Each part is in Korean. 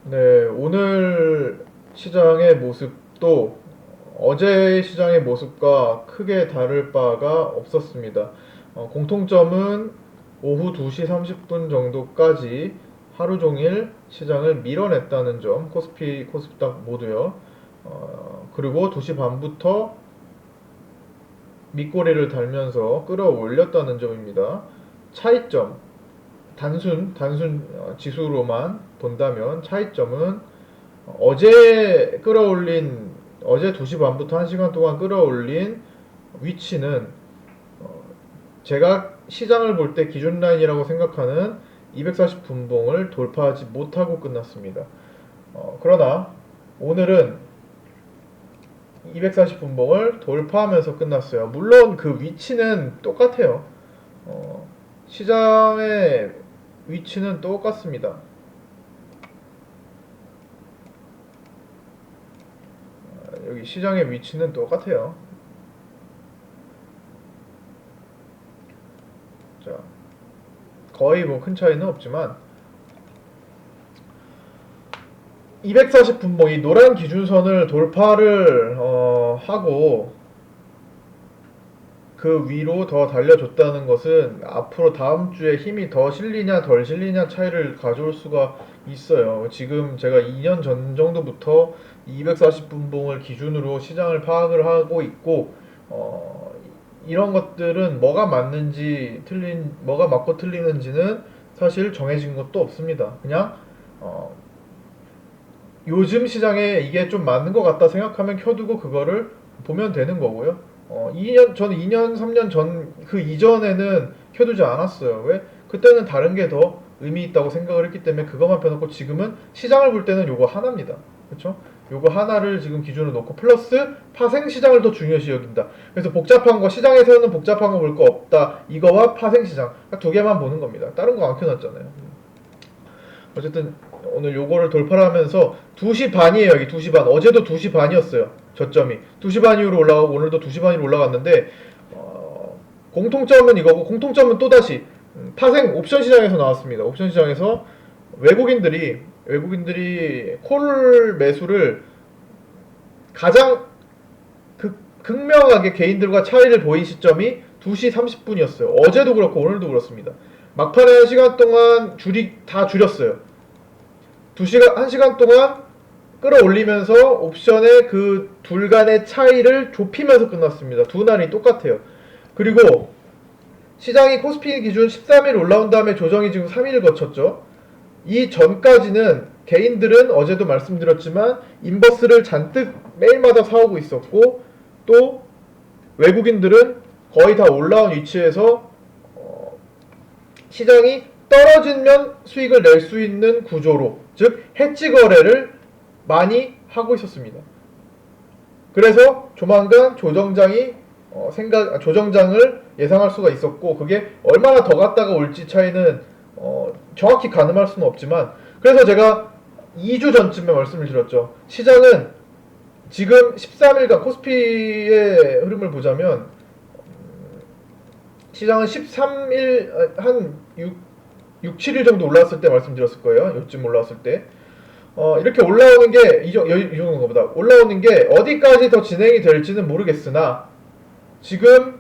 네, 오늘 시장의 모습도 어제 시장의 모습과 크게 다를 바가 없었습니다. 공통점은 오후 2시 30분 정도까지 하루 종일 시장을 밀어냈다는 점, 코스피, 코스닥 모두요. 그리고 2시 반부터 밑꼬리를 달면서 끌어올렸다는 점입니다. 차이점, 단순 지수로만 본다면 차이점은 어제 2시 반부터 1시간 동안 끌어올린 위치는 제가 시장을 볼 때 기준 라인이라고 생각하는 240분봉을 돌파하지 못하고 끝났습니다. 그러나 오늘은 240분봉을 돌파하면서 끝났어요. 물론 그 위치는 똑같아요. 시장의 위치는 똑같습니다. 여기 시장의 위치는 똑같아요. 자, 거의 뭐 큰 차이는 없지만 240분봉 이 노란 기준선을 돌파를 하고 그 위로 더 달려줬다는 것은 앞으로 다음 주에 힘이 더 실리냐 덜 실리냐 차이를 가져올 수가 있어요. 지금 제가 2년 전 정도부터 240분봉을 기준으로 시장을 파악을 하고 있고 이런 것들은 뭐가 맞는지 뭐가 맞고 틀리는지는 사실 정해진 것도 없습니다. 그냥 요즘 시장에 이게 좀 맞는 것 같다 생각하면 켜두고 그거를 보면 되는 거고요. 저는 2년, 3년 전, 그 이전에는 켜두지 않았어요. 왜? 그때는 다른 게 더 의미 있다고 생각을 했기 때문에 그것만 펴놓고 지금은 시장을 볼 때는 요거 하나입니다. 그쵸? 요거 하나를 지금 기준으로 놓고 플러스 파생 시장을 더 중요시 여긴다. 그래서 복잡한 거, 시장에서는 복잡한 거 볼 거 없다. 이거와 파생 시장. 두 개만 보는 겁니다. 다른 거 안 켜놨잖아요. 어쨌든 오늘 요거를 돌파를 하면서 2시 반이에요. 여기 2시 반. 어제도 2시 반이었어요. 저점이. 2시 반 이후로 올라가고 오늘도 2시 반 이후로 올라갔는데 공통점은 이거고 공통점은 또다시 파생 옵션 시장에서 나왔습니다. 옵션 시장에서 외국인들이 콜 매수를 가장 극명하게 개인들과 차이를 보인 시점이 2시 30분이었어요. 어제도 그렇고 오늘도 그렇습니다. 막판에 1시간 동안 다 줄였어요. 1시간 동안 끌어올리면서 옵션의 그 둘 간의 차이를 좁히면서 끝났습니다. 두 날이 똑같아요. 그리고 시장이 코스피 기준 13일 올라온 다음에 조정이 지금 3일 거쳤죠. 이 전까지는 개인들은 어제도 말씀드렸지만 인버스를 잔뜩 매일마다 사오고 있었고 또 외국인들은 거의 다 올라온 위치에서 시장이 떨어지면 수익을 낼 수 있는 구조로 즉 해지 거래를 많이 하고 있었습니다. 그래서 조만간 조정장을 예상할 수가 있었고 그게 얼마나 더 갔다가 올지 차이는 정확히 가늠할 수는 없지만 그래서 제가 2주 전쯤에 말씀을 드렸죠. 시장은 지금 13일간 코스피의 흐름을 보자면 시장은 13일 한 6, 7일 정도 올라왔을 때 말씀드렸을 거예요. 요쯤 올라왔을 때 이렇게 올라오는 게 이 정도인 것보다 올라오는 게 어디까지 더 진행이 될지는 모르겠으나 지금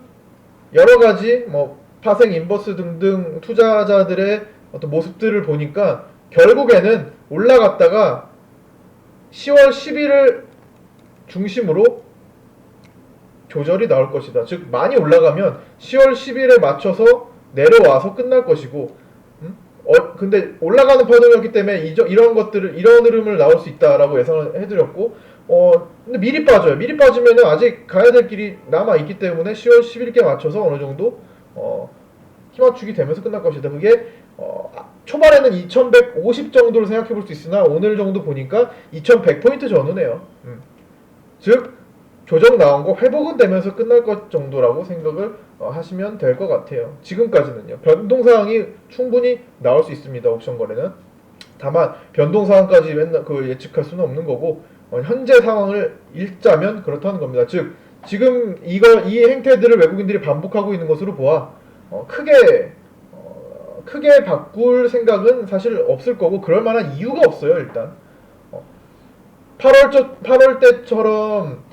여러 가지 뭐 파생 인버스 등등 투자자들의 어떤 모습들을 보니까 결국에는 올라갔다가 10월 10일을 중심으로 조절이 나올 것이다. 즉 많이 올라가면 10월 10일에 맞춰서 내려와서 끝날 것이고 근데 올라가는 파동이었기 때문에 이런 흐름을 나올 수 있다라고 예상을 해드렸고 근데 미리 빠져요. 미리 빠지면은 아직 가야 될 길이 남아 있기 때문에 10월 10일께 맞춰서 어느 정도 힘맞추기 되면서 끝날 것이다. 그게 초반에는 2150 정도를 생각해 볼 수 있으나 오늘 정도 보니까 2100포인트 전후네요. 즉 조정 나온 거 회복은 되면서 끝날 것 정도라고 생각을 하시면 될 것 같아요. 지금까지는요. 변동사항이 충분히 나올 수 있습니다. 옵션 거래는. 다만 변동사항까지 맨날 예측할 수는 없는 거고 현재 상황을 읽자면 그렇다는 겁니다. 즉 지금 이 행태들을 외국인들이 반복하고 있는 것으로 보아 크게 바꿀 생각은 사실 없을 거고 그럴 만한 이유가 없어요. 일단 8월 때처럼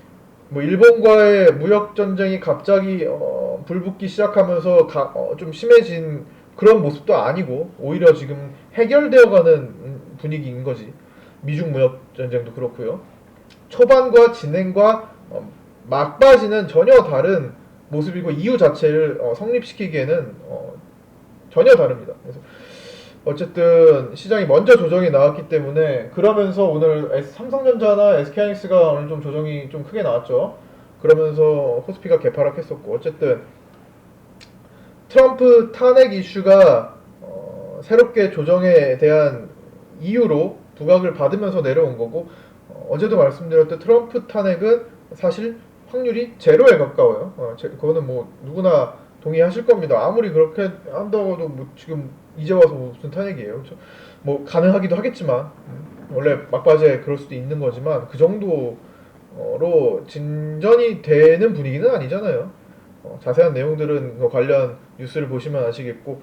뭐 일본과의 무역 전쟁이 갑자기 불붙기 시작하면서 좀 심해진 그런 모습도 아니고 오히려 지금 해결되어가는 분위기인 거지. 미중 무역 전쟁도 그렇고요. 초반과 진행과 막바지는 전혀 다른 모습이고 이유 자체를 성립시키기에는 전혀 다릅니다. 그래서 어쨌든 시장이 먼저 조정이 나왔기 때문에 그러면서 오늘 삼성전자나 SK하이닉스가 오늘 좀 조정이 좀 크게 나왔죠. 그러면서 코스피가 개파락했었고 어쨌든 트럼프 탄핵 이슈가 새롭게 조정에 대한 이유로 부각을 받으면서 내려온 거고 어제도 말씀드렸듯 트럼프 탄핵은 사실 확률이 제로에 가까워요. 그거는 뭐 누구나 동의하실 겁니다. 아무리 그렇게 한다고도 뭐 지금 이제 와서 무슨 탄핵이에요. 그렇죠? 뭐 가능하기도 하겠지만 원래 막바지에 그럴 수도 있는 거지만 그 정도로 진전이 되는 분위기는 아니잖아요. 자세한 내용들은 그 관련 뉴스를 보시면 아시겠고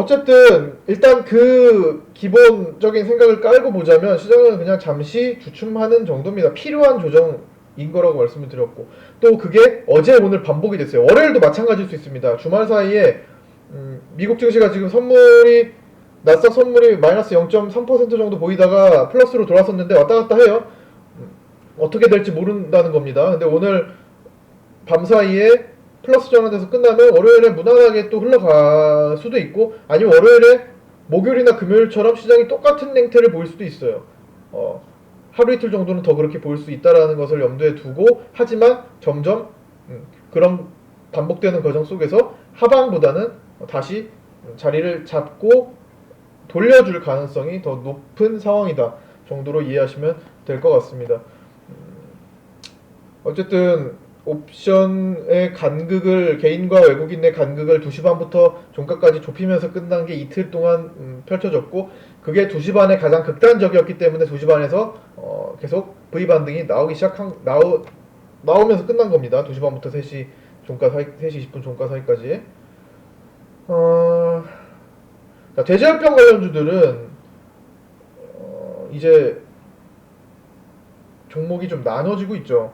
어쨌든 일단 그 기본적인 생각을 깔고 보자면 시장은 그냥 잠시 주춤하는 정도입니다. 필요한 조정인 거라고 말씀을 드렸고 또 그게 어제 오늘 반복이 됐어요. 월요일도 마찬가지일 수 있습니다. 주말 사이에 미국 증시가 지금 나스닥 선물이 마이너스 0.3% 정도 보이다가 플러스로 돌아섰는데 왔다 갔다 해요. 어떻게 될지 모른다는 겁니다. 근데 오늘 밤 사이에 플러스 전환돼서 끝나면 월요일에 무난하게 또 흘러갈 수도 있고 아니면 월요일에 목요일이나 금요일처럼 시장이 똑같은 행태를 보일 수도 있어요. 하루 이틀 정도는 더 그렇게 보일 수 있다는 것을 염두에 두고 하지만 점점 그런 반복되는 과정 속에서 하방보다는 다시 자리를 잡고 돌려줄 가능성이 더 높은 상황이다 정도로 이해하시면 될 것 같습니다. 어쨌든 옵션의 간극을 개인과 외국인의 간극을 2시 반부터 종가까지 좁히면서 끝난 게 이틀 동안 펼쳐졌고 그게 2시 반에 가장 극단적이었기 때문에 2시 반에서 계속 V 반등이 나오면서 끝난 겁니다. 2시 반부터 3시 종가 사이, 3시 20분 종가 사이까지. 대제협병 관련주들은 이제 종목이 좀 나눠지고 있죠.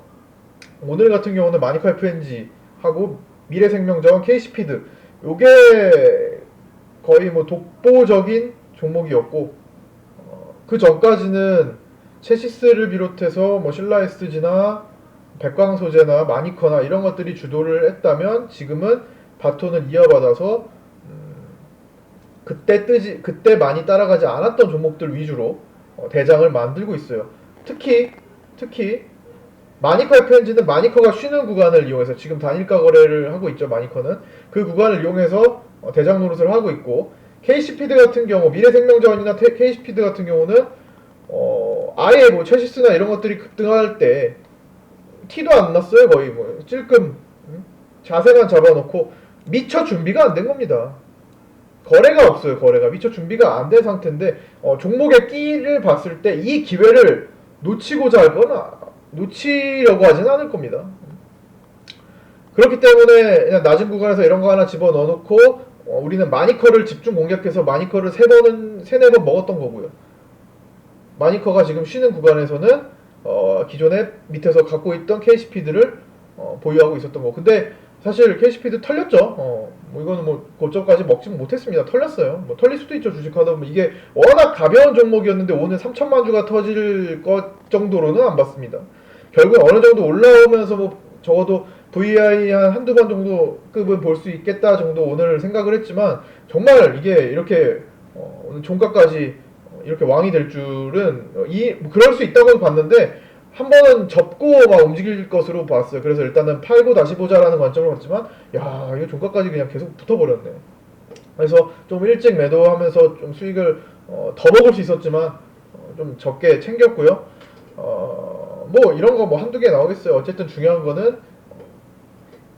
오늘 같은 경우는 마니커 FNG하고 미래생명자원 KC피드 요게 거의 뭐 독보적인 종목이었고 그 전까지는 체시스를 비롯해서 뭐 신라SG나 백광소재나 마니커나 이런 것들이 주도를 했다면 지금은 바톤을 이어받아서 그때 많이 따라가지 않았던 종목들 위주로 대장을 만들고 있어요. 특히 마니커 FNG는 마니커가 쉬는 구간을 이용해서 지금 단일가 거래를 하고 있죠. 마니커는 그 구간을 이용해서 대장 노릇을 하고 있고 KC피드 같은 경우 미래생명자원이나 KC피드 같은 경우는 아예 뭐 체시스나 이런 것들이 급등할 때 티도 안 났어요. 거의 뭐 찔끔 자세만 잡아놓고 미처 준비가 안 된 겁니다. 거래가 없어요. 거래가 미처 준비가 안 된 상태인데 종목의 끼를 봤을 때 이 기회를 놓치고자 할 거나 놓치려고 하지는 않을 겁니다. 그렇기 때문에 그냥 낮은 구간에서 이런 거 하나 집어넣어 놓고 우리는 마니커를 집중 공략해서 마니커를 세네 번 먹었던 거고요. 마니커가 지금 쉬는 구간에서는 기존에 밑에서 갖고 있던 KC피드를 보유하고 있었던 거. 근데 사실 KC피드 털렸죠. 뭐 이거는 뭐 고점까지 먹지 못했습니다. 털렸어요. 뭐 털릴 수도 있죠. 주식하다 보면 이게 워낙 가벼운 종목이었는데 오늘 3천만 주가 터질 것 정도로는 안 봤습니다. 결국 어느 정도 올라오면서 뭐 적어도 VI 한 한두 번 정도 급은 볼 수 있겠다 정도 오늘 생각을 했지만 정말 이게 이렇게 오늘 종가까지 이렇게 왕이 될 줄은 뭐 그럴 수 있다고 봤는데 한 번은 접고 막 움직일 것으로 봤어요. 그래서 일단은 팔고 다시 보자라는 관점을 봤지만 야 이거 종가까지 그냥 계속 붙어버렸네. 그래서 좀 일찍 매도하면서 좀 수익을 더 먹을 수 있었지만 좀 적게 챙겼고요. 뭐 이런 거 뭐 한두 개 나오겠어요. 어쨌든 중요한 거는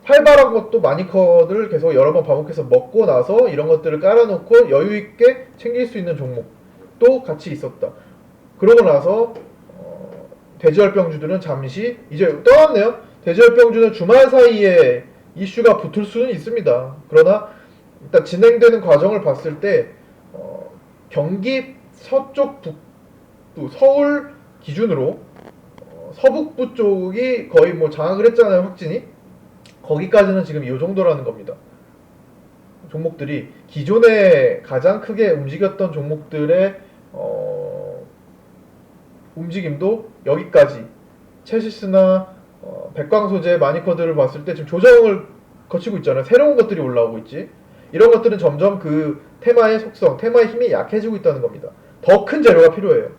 활발한 것도 마니커를 계속 여러 번 반복해서 먹고 나서 이런 것들을 깔아놓고 여유 있게 챙길 수 있는 종목도 같이 있었다. 그러고 나서 대지열병주들은 잠시 이제 떠났네요. 대지열병주는 주말 사이에 이슈가 붙을 수는 있습니다. 그러나 일단 진행되는 과정을 봤을 때 경기 서쪽 북부 서울 기준으로 서북부 쪽이 거의 뭐 장악을 했잖아요, 확진이. 거기까지는 지금 이 정도라는 겁니다. 종목들이 기존에 가장 크게 움직였던 종목들의 움직임도 여기까지. 체시스나 백광소재, 마니커들을 봤을 때 지금 조정을 거치고 있잖아요. 새로운 것들이 올라오고 있지. 이런 것들은 점점 그 테마의 속성, 테마의 힘이 약해지고 있다는 겁니다. 더 큰 재료가 필요해요.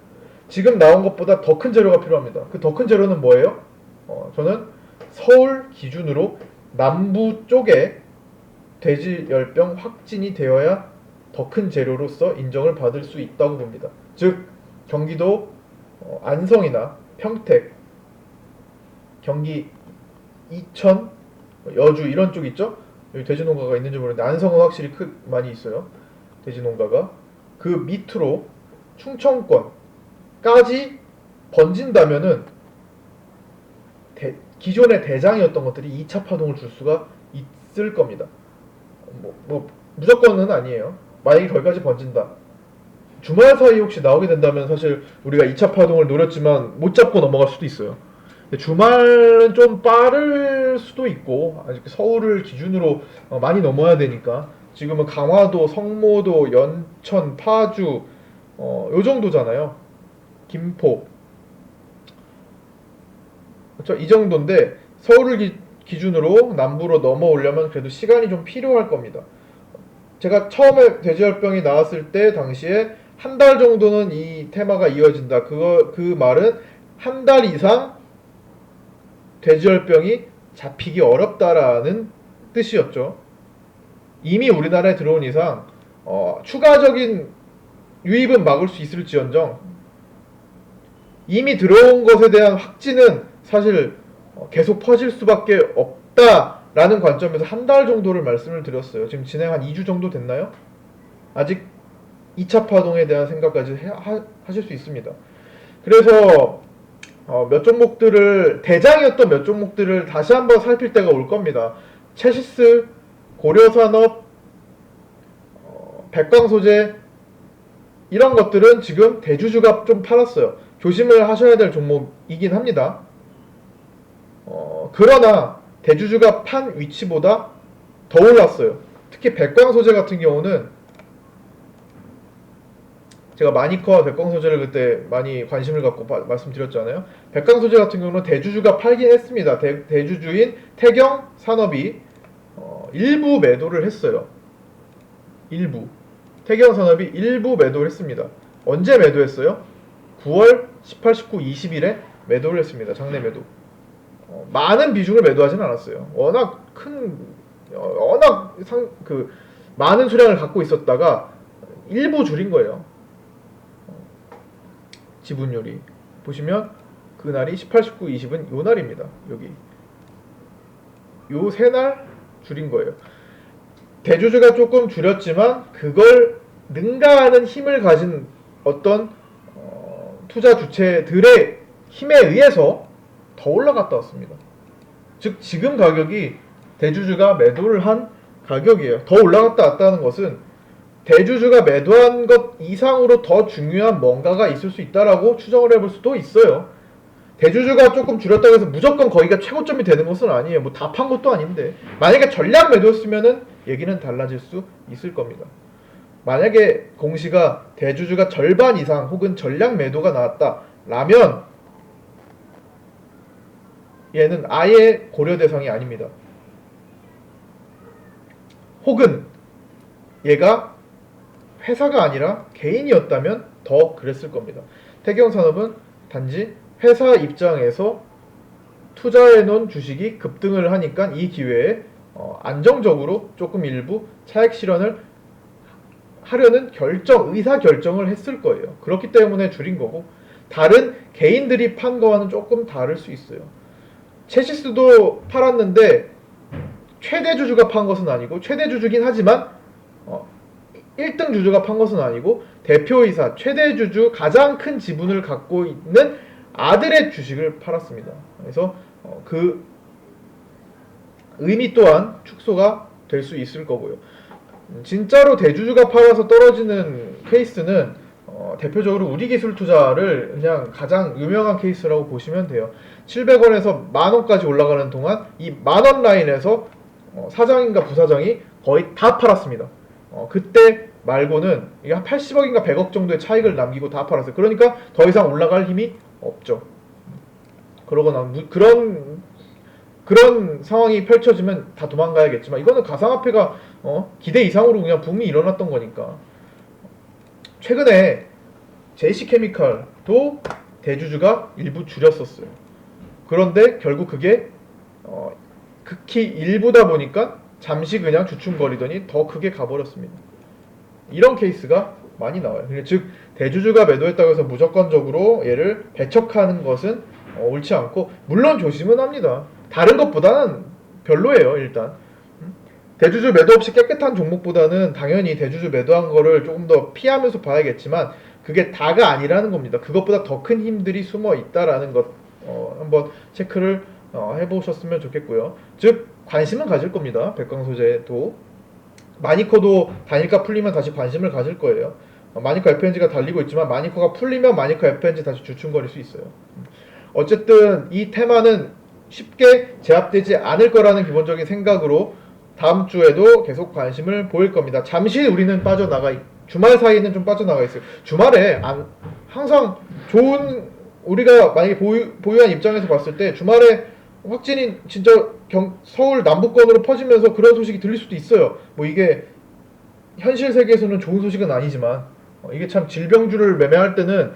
지금 나온 것보다 더 큰 재료가 필요합니다. 그 더 큰 재료는 뭐예요? 저는 서울 기준으로 남부 쪽에 돼지열병 확진이 되어야 더 큰 재료로서 인정을 받을 수 있다고 봅니다. 즉 경기도 안성이나 평택, 경기 이천, 여주 이런 쪽 있죠? 여기 돼지농가가 있는지 모르는데 안성은 확실히 많이 있어요. 돼지농가가. 그 밑으로 충청권까지 번진다면은 기존의 대장이었던 것들이 2차 파동을 줄 수가 있을 겁니다. 무조건은 아니에요. 만약에 거기까지 번진다. 주말 사이 혹시 나오게 된다면 사실 우리가 2차 파동을 노렸지만 못 잡고 넘어갈 수도 있어요. 주말은 좀 빠를 수도 있고 아직 서울을 기준으로 많이 넘어야 되니까 지금은 강화도, 성모도, 연천, 파주 요 정도잖아요. 김포 그렇죠? 이 정도인데 서울을 기준으로 남부로 넘어오려면 그래도 시간이 좀 필요할 겁니다. 제가 처음에 돼지열병이 나왔을 때 당시에 한 달 정도는 이 테마가 이어진다. 그 말은 한 달 이상 돼지열병이 잡히기 어렵다라는 뜻이었죠. 이미 우리나라에 들어온 이상 추가적인 유입은 막을 수 있을지언정 이미 들어온 것에 대한 확진은 사실 계속 퍼질 수밖에 없다라는 관점에서 한 달 정도를 말씀을 드렸어요. 지금 진행 한 2주 정도 됐나요? 아직 2차 파동에 대한 생각까지 하실 수 있습니다. 그래서 몇 종목들을 대장이었던 몇 종목들을 다시 한번 살필 때가 올 겁니다. 체시스, 고려산업, 백광소재 이런 것들은 지금 대주주가 좀 팔았어요. 조심을 하셔야 될 종목이긴 합니다. 그러나 대주주가 판 위치보다 더 올랐어요. 특히 백광소재 같은 경우는 제가 마니커와 백광소재를 그때 많이 관심을 갖고 말씀드렸잖아요. 백광소재 같은 경우는 대주주가 팔긴 했습니다. 대주주인 태경산업이 일부 매도를 했어요. 일부. 태경산업이 일부 매도를 했습니다. 언제 매도했어요? 9월 18, 19, 20일에 매도를 했습니다. 장내 매도. 많은 비중을 매도하지는 않았어요. 워낙 많은 수량을 갖고 있었다가 일부 줄인 거예요. 지분율이 보시면 그날이 18, 19, 20은 요 날입니다. 여기 요 세 날 줄인 거예요. 대주주가 조금 줄였지만 그걸 능가하는 힘을 가진 어떤 투자 주체들의 힘에 의해서 더 올라갔다 왔습니다. 즉 지금 가격이 대주주가 매도를 한 가격이에요. 더 올라갔다 왔다는 것은 대주주가 매도한 것 이상으로 더 중요한 뭔가가 있을 수 있다라고 추정을 해볼 수도 있어요. 대주주가 조금 줄였다고 해서 무조건 거기가 최고점이 되는 것은 아니에요. 뭐 다 판 것도 아닌데 만약에 전량 매도였으면은 얘기는 달라질 수 있을 겁니다. 만약에 공시가 대주주가 절반 이상 혹은 전량 매도가 나왔다라면 얘는 아예 고려 대상이 아닙니다. 혹은 얘가 회사가 아니라 개인이었다면 더 그랬을 겁니다. 태경산업은 단지 회사 입장에서 투자해놓은 주식이 급등을 하니까 이 기회에 안정적으로 조금 일부 차익 실현을 하려는 의사 결정을 했을 거예요. 그렇기 때문에 줄인 거고 다른 개인들이 판 거와는 조금 다를 수 있어요. 체시스도 팔았는데 최대 주주가 판 것은 아니고 최대 주주긴 하지만 1등 주주가 판 것은 아니고 대표이사, 최대 주주, 가장 큰 지분을 갖고 있는 아들의 주식을 팔았습니다. 그래서 그 의미 또한 축소가 될 수 있을 거고요. 진짜로 대주주가 팔아서 떨어지는 케이스는 대표적으로 우리기술투자를 그냥 가장 유명한 케이스라고 보시면 돼요. 700원에서 만원까지 올라가는 동안 이 만원 라인에서 사장인가 부사장이 거의 다 팔았습니다. 그때 말고는 이게 한 80억인가 100억 정도의 차익을 남기고 다 팔았어요. 그러니까 더 이상 올라갈 힘이 없죠. 그러거나 그런 상황이 펼쳐지면 다 도망가야겠지만 이거는 가상화폐가 기대 이상으로 그냥 붐이 일어났던 거니까. 최근에 JC케미칼도 대주주가 일부 줄였었어요. 그런데 결국 그게 극히 일부다 보니까 잠시 그냥 주춤거리더니 더 크게 가버렸습니다. 이런 케이스가 많이 나와요. 즉 대주주가 매도했다고 해서 무조건적으로 얘를 배척하는 것은 옳지 않고, 물론 조심은 합니다. 다른 것보다는 별로예요. 일단 대주주 매도 없이 깨끗한 종목보다는 당연히 대주주 매도한 거를 조금 더 피하면서 봐야겠지만 그게 다가 아니라는 겁니다. 그것보다 더 큰 힘들이 숨어 있다라는 것 한번 체크를 해보셨으면 좋겠고요. 즉 관심은 가질 겁니다. 백광소재도 마니커도 단일가 풀리면 다시 관심을 가질 거예요. 마니커 FNG가 달리고 있지만 마니커가 풀리면 마니커 FNG 다시 주춤거릴 수 있어요. 어쨌든 이 테마는 쉽게 제압되지 않을 거라는 기본적인 생각으로 다음 주에도 계속 관심을 보일 겁니다. 잠시 우리는 주말 사이에는 좀 빠져나가 있어요. 주말에 항상 좋은, 우리가 만약에 보유한 입장에서 봤을 때 주말에 확진이 진짜 서울 남부권으로 퍼지면서 그런 소식이 들릴 수도 있어요. 뭐 이게 현실 세계에서는 좋은 소식은 아니지만 이게 참 질병주를 매매할 때는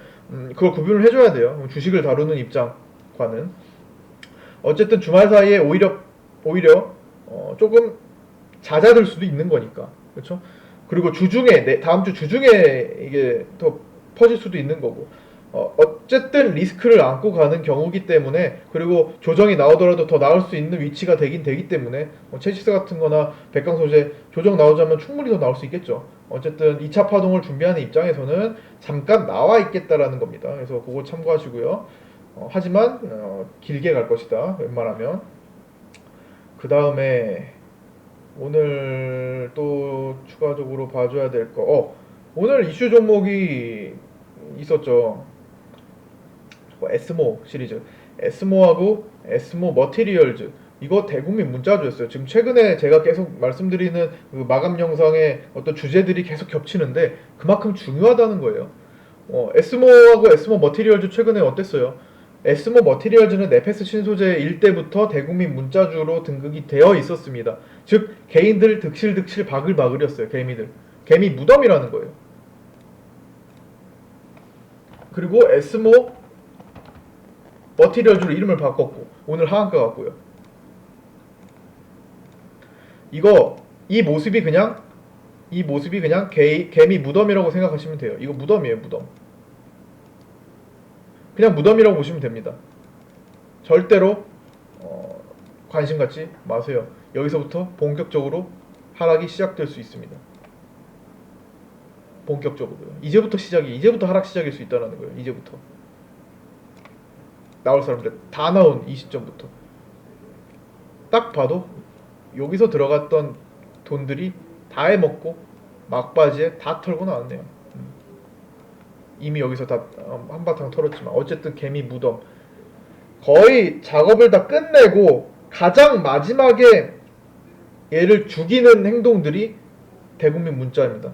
그걸 구분을 해줘야 돼요. 주식을 다루는 입장과는. 어쨌든 주말 사이에 오히려 조금 잦아들 수도 있는 거니까, 그렇죠? 그리고 주중에 다음 주 주중에 이게 더 퍼질 수도 있는 거고. 어쨌든 리스크를 안고 가는 경우기 때문에, 그리고 조정이 나오더라도 더 나올 수 있는 위치가 되기 때문에 체시스 같은 거나 백광소재 조정 나오자면 충분히 더 나올 수 있겠죠. 어쨌든 2차 파동을 준비하는 입장에서는 잠깐 나와 있겠다라는 겁니다. 그래서 그거 참고하시고요. 하지만 길게 갈 것이다, 웬만하면. 그 다음에 오늘 또 추가적으로 봐줘야 될 거, 오늘 이슈 종목이 있었죠. 에스모 시리즈, 에스모하고 에스모 머티리얼즈, 이거 대국민 문자주였어요. 지금 최근에 제가 계속 말씀드리는 그 마감 영상의 어떤 주제들이 계속 겹치는데 그만큼 중요하다는 거예요. 에스모하고 에스모 머티리얼즈 최근에 어땠어요? 에스모 머티리얼즈는 네페스 신소재 일 때부터 대국민 문자주로 등극이 되어 있었습니다. 즉 개인들 득실득실 바글바글이었어요. 개미 무덤이라는 거예요. 그리고 에스모 머티리얼즈로 이름을 바꿨고 오늘 하한가 같고요. 이 모습이 그냥 개미 무덤이라고 생각하시면 돼요. 이거 무덤이에요, 무덤. 그냥 무덤이라고 보시면 됩니다. 절대로 관심 갖지 마세요. 여기서부터 본격적으로 하락이 시작될 수 있습니다. 본격적으로요. 이제부터 하락 시작일 수 있다는 거예요. 이제부터 나올 사람들 다 나온 이 시점부터 딱 봐도 여기서 들어갔던 돈들이 다 해먹고 막바지에 다 털고 나왔네요. 이미 여기서 다 한바탕 털었지만 어쨌든 개미 무덤, 거의 작업을 다 끝내고 가장 마지막에 얘를 죽이는 행동들이 대국민 문자입니다.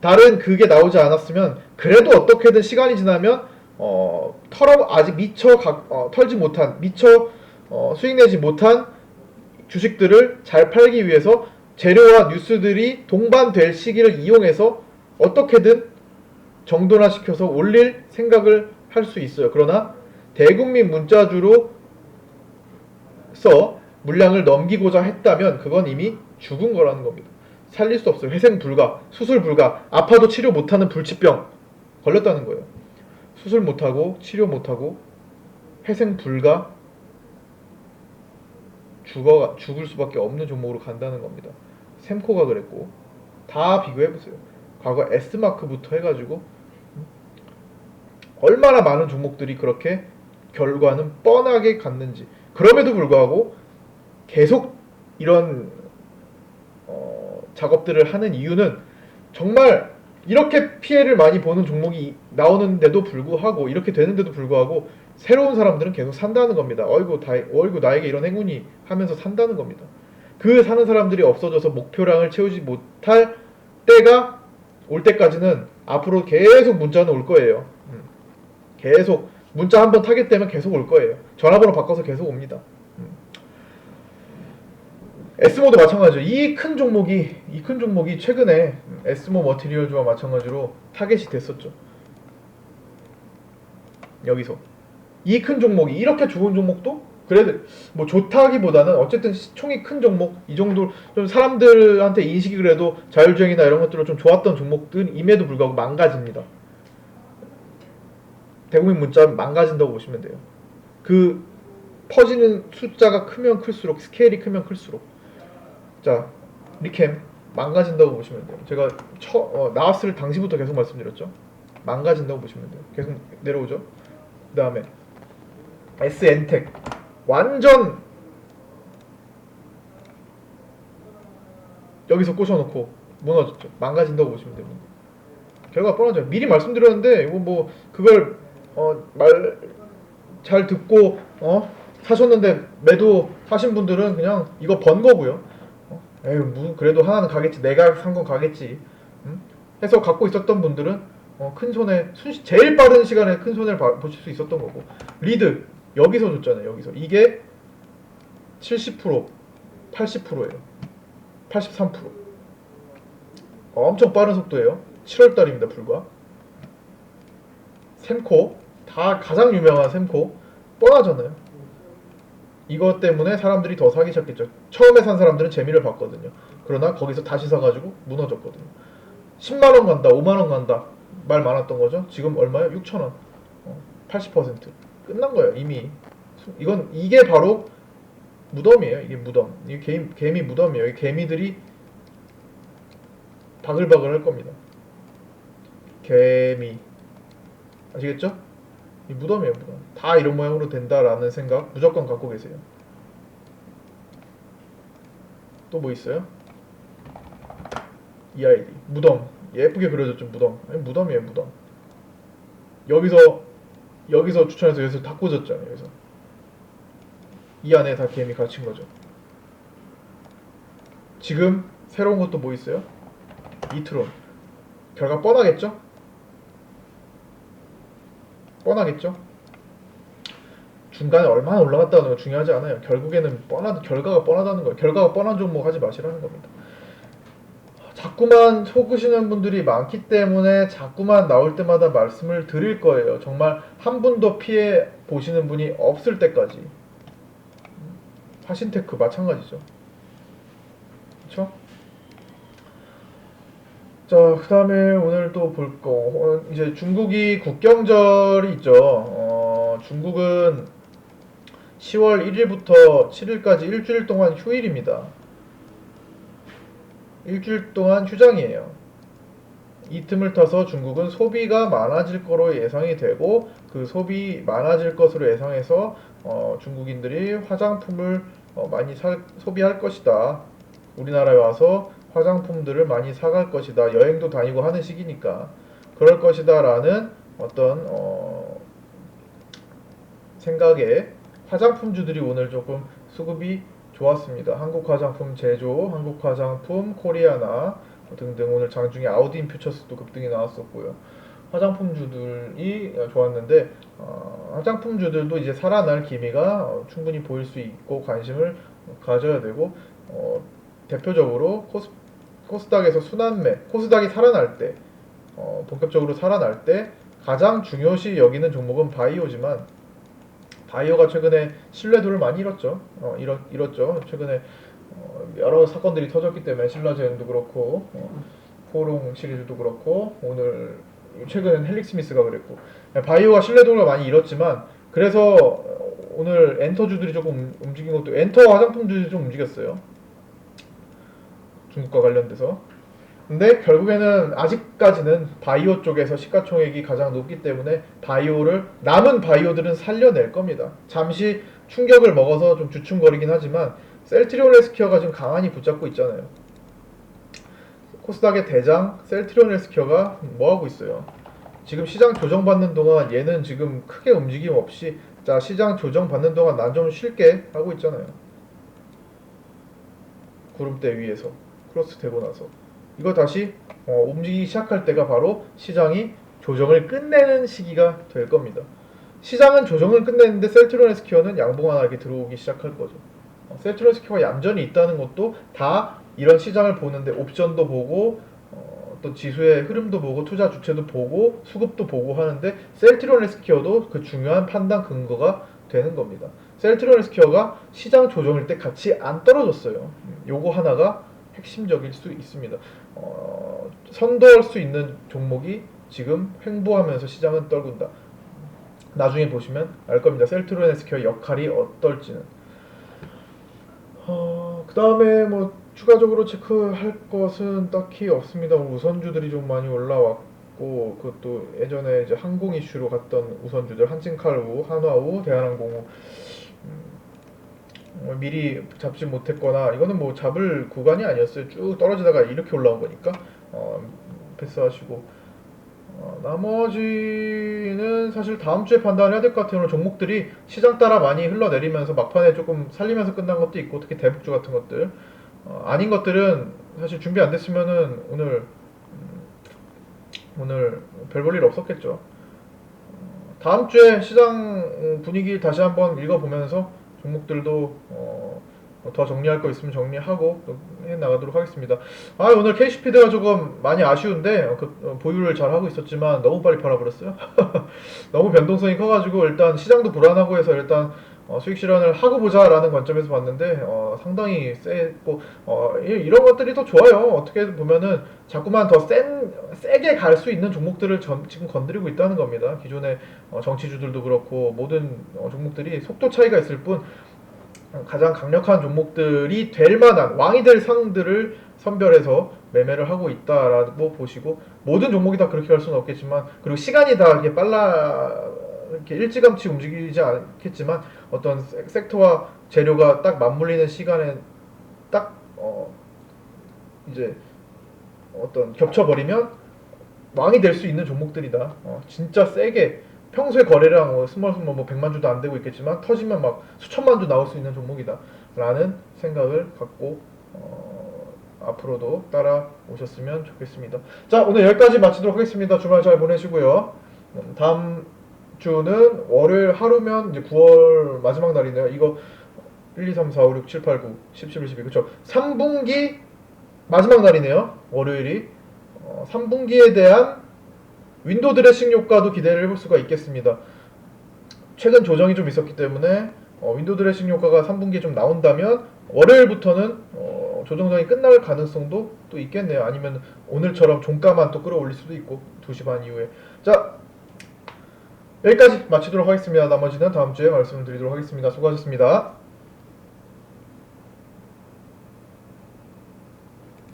다른 그게 나오지 않았으면 그래도 어떻게든 시간이 지나면 아직 털지 못한, 수익 내지 못한 주식들을 잘 팔기 위해서 재료와 뉴스들이 동반될 시기를 이용해서 어떻게든 정돈화시켜서 올릴 생각을 할 수 있어요. 그러나 대국민 문자주로서 물량을 넘기고자 했다면 그건 이미 죽은 거라는 겁니다. 살릴 수 없어요. 회생 불가, 수술 불가, 아파도 치료 못하는 불치병 걸렸다는 거예요. 수술 못하고 치료 못하고 회생 불가, 죽을 수밖에 없는 종목으로 간다는 겁니다. 샘코가 그랬고, 다 비교해보세요. 과거 S마크부터 해가지고 얼마나 많은 종목들이 그렇게 결과는 뻔하게 갔는지. 그럼에도 불구하고 계속 이런 작업들을 하는 이유는 정말 이렇게 피해를 많이 보는 종목이 나오는데도 불구하고 이렇게 되는데도 불구하고 새로운 사람들은 계속 산다는 겁니다. 어이구 나에게 이런 행운이 하면서 산다는 겁니다. 그 사는 사람들이 없어져서 목표량을 채우지 못할 때가 올 때까지는 앞으로 계속 문자는 올 거예요. 계속 문자 한번 타겟되면 계속 올 거예요. 전화번호 바꿔서 계속 옵니다. 에스모도 마찬가지죠. 이 큰 종목이 최근에 에스모 머티리얼즈와 마찬가지로 타겟이 됐었죠. 여기서 이 큰 종목이 이렇게 좋은 종목도 그래도 뭐 좋다기보다는 어쨌든 시총이 큰 종목 이 정도 좀 사람들한테 인식이 그래도 자율주행이나 이런 것들로 좀 좋았던 종목들임에도 불구하고 망가집니다. 대국민 문자 망가진다고 보시면 돼요. 그 퍼지는 숫자가 크면 클수록 스케일이 크면 클수록 자 리캠 망가진다고 보시면 돼요. 제가 나왔을 당시부터 계속 말씀드렸죠. 망가진다고 보시면 돼요. 계속 내려오죠. 그 다음에 SN텍 완전 여기서 꽂혀놓고 무너졌죠. 망가진다고 보시면 됩니다. 결과가 뻔하죠. 미리 말씀드렸는데 이거 뭐 그걸 말 잘 듣고 사셨는데 매도 하신 분들은 그냥 이거 번 거고요. 에휴 그래도 하나는 가겠지. 내가 산 건 가겠지. 해서 갖고 있었던 분들은 큰 손해 제일 빠른 시간에 큰 손해를 보실 수 있었던 거고. 리드 여기서 줬잖아요. 여기서 이게 70% 80%예요. 83% 엄청 빠른 속도예요. 7월달입니다. 불과 샘코 다 가장 유명한 샘코 뻔하잖아요. 이것 때문에 사람들이 더 사기 시작했죠. 처음에 산 사람들은 재미를 봤거든요. 그러나 거기서 다시 사가지고 무너졌거든요. 10만원 간다 5만원 간다 말 많았던 거죠. 지금 얼마요? 6천원 80% 끝난 거예요. 이미 이게 바로 무덤이에요. 이게 무덤. 이게 개미 무덤이에요. 이 개미들이 바글바글 할 겁니다. 개미 아시겠죠? 이 무덤이에요. 무덤. 다 이런 모양으로 된다라는 생각 무조건 갖고 계세요. 또 뭐 있어요? EID 무덤 예쁘게 그려졌죠. 무덤 아니, 무덤이에요. 무덤. 여기서 추천해서 여기서 다 꽂았잖아요. 여기서 이 안에 다 개미 갇힌 거죠. 지금 새로운 것도 뭐 있어요? 이트론 결과 뻔하겠죠? 뻔하겠죠? 중간에 얼마나 올라갔다는 거 중요하지 않아요. 결국에는 결과가 뻔하다는 거예요. 결과가 뻔한 종목 하지 마시라는 겁니다. 자꾸만 속으시는 분들이 많기 때문에 자꾸만 나올 때마다 말씀을 드릴 거예요. 정말 한 분도 피해 보시는 분이 없을 때까지. 하신테크 마찬가지죠. 그쵸? 자, 그 다음에 오늘 또 볼 거, 이제 중국이 국경절이 있죠. 중국은 10월 1일부터 7일까지 일주일 동안 휴일입니다. 일주일 동안 휴장이에요. 이 틈을 타서 중국은 소비가 많아질 거로 예상이 되고 그 소비 많아질 것으로 예상해서 중국인들이 화장품을 많이 소비할 것이다. 우리나라에 와서 화장품들을 많이 사갈 것이다. 여행도 다니고 하는 시기니까 그럴 것이다 라는 어떤 생각에 화장품주들이 오늘 조금 수급이 좋았습니다. 한국 화장품 제조, 한국 화장품 코리아나 등등 오늘 장중에 아우딘 퓨처스도 급등이 나왔었고요. 화장품주들이 좋았는데 화장품주들도 이제 살아날 기미가 충분히 보일 수 있고 관심을 가져야 되고 대표적으로 코스닥에서 순환매, 코스닥이 살아날 때 본격적으로 살아날 때 가장 중요시 여기는 종목은 바이오지만 바이오가 최근에 신뢰도를 많이 잃었죠. 최근에 여러 사건들이 터졌기 때문에 신라젠도 그렇고 포롱 시리즈도 그렇고 오늘 최근엔 헬릭스미스가 그랬고 바이오가 신뢰도를 많이 잃었지만 그래서 오늘 엔터주들이 조금 움직인 것도 엔터 화장품주들이 좀 움직였어요. 중국과 관련돼서. 근데 결국에는 아직까지는 바이오 쪽에서 시가총액이 가장 높기 때문에 남은 바이오들은 살려낼 겁니다. 잠시 충격을 먹어서 좀 주춤거리긴 하지만 셀트리온 헬스케어가 지금 강한히 붙잡고 있잖아요. 코스닥의 대장 셀트리온 헬스케어가 뭐 하고 있어요? 지금 시장 조정받는 동안 얘는 지금 크게 움직임 없이 자 시장 조정받는 동안 난 좀 쉴게 하고 있잖아요. 구름대 위에서 크로스 되고 나서 이거 다시 움직이기 시작할 때가 바로 시장이 조정을 끝내는 시기가 될 겁니다. 시장은 조정을 끝내는데 셀트리온 헬스케어는 양봉하게 들어오기 시작할 거죠. 셀트리온 헬스케어가 얌전히 있다는 것도 다 이런 시장을 보는데 옵션도 보고 또 지수의 흐름도 보고 투자 주체도 보고 수급도 보고 하는데 셀트리온 헬스케어도 그 중요한 판단 근거가 되는 겁니다. 셀트리온 헬스케어가 시장 조정일 때 같이 안 떨어졌어요. 요거 하나가 핵심적일 수 있습니다. 선도할 수 있는 종목이 지금 횡보하면서 시장은 떨군다. 나중에 보시면 알 겁니다. 셀트리온 헬스케어의 역할이 어떨지는. 그 다음에 뭐 추가적으로 체크할 것은 딱히 없습니다. 우선주들이 좀 많이 올라왔고 그것도 예전에 이제 항공 이슈로 갔던 우선주들 한진칼우, 한화우, 대한항공우 미리 잡지 못했거나 이거는 뭐 잡을 구간이 아니었어요. 쭉 떨어지다가 이렇게 올라온 거니까 패스하시고 나머지는 사실 다음 주에 판단을 해야 될 것 같아요. 종목들이 시장 따라 많이 흘러내리면서 막판에 조금 살리면서 끝난 것도 있고 특히 대북주 같은 것들 아닌 것들은 사실 준비 안 됐으면은 오늘 별 볼 일 없었겠죠. 다음 주에 시장 분위기 다시 한번 읽어보면서 종목들도 더 정리할 거 있으면 정리하고 해 나가도록 하겠습니다. 오늘 KC피드가 조금 많이 아쉬운데 보유를 잘 하고 있었지만 너무 빨리 팔아버렸어요. 너무 변동성이 커가지고 일단 시장도 불안하고 해서 일단 수익 실현을 하고 보자라는 관점에서 봤는데 상당히 세고 이런 것들이 더 좋아요. 어떻게 보면은 자꾸만 더 세게 갈 수 있는 종목들을 지금 건드리고 있다는 겁니다. 기존의 정치주들도 그렇고 모든 종목들이 속도 차이가 있을 뿐 가장 강력한 종목들이 될 만한 왕이 될 상들을 선별해서 매매를 하고 있다라고 보시고 모든 종목이 다 그렇게 갈 수는 없겠지만 그리고 시간이 다 이렇게 이렇게 일찌감치 움직이지 않겠지만 어떤 섹터와 재료가 딱 맞물리는 시간에 딱 이제 어떤 겹쳐버리면 왕이 될 수 있는 종목들이다. 진짜 세게 평소에 거래량 스몰 뭐 100만 주도 안 되고 있겠지만 터지면 막 수천만 주 나올 수 있는 종목이다 라는 생각을 갖고 앞으로도 따라오셨으면 좋겠습니다. 자, 오늘 여기까지 마치도록 하겠습니다. 주말 잘 보내시고요. 다음 주는 월요일 하루면 이제 9월 마지막 날이네요. 이거 1, 2, 3, 4, 5, 6, 7, 8, 9, 10, 11, 12 그쵸? 3분기 마지막 날이네요. 월요일이 3분기에 대한 윈도우 드레싱 효과도 기대를 해볼 수가 있겠습니다. 최근 조정이 좀 있었기 때문에 윈도우 드레싱 효과가 3분기에 좀 나온다면 월요일부터는 조정장이 끝날 가능성도 또 있겠네요. 아니면 오늘처럼 종가만 또 끌어올릴 수도 있고 2시 반 이후에. 자, 여기까지 마치도록 하겠습니다. 나머지는 다음 주에 말씀을 드리도록 하겠습니다. 수고하셨습니다.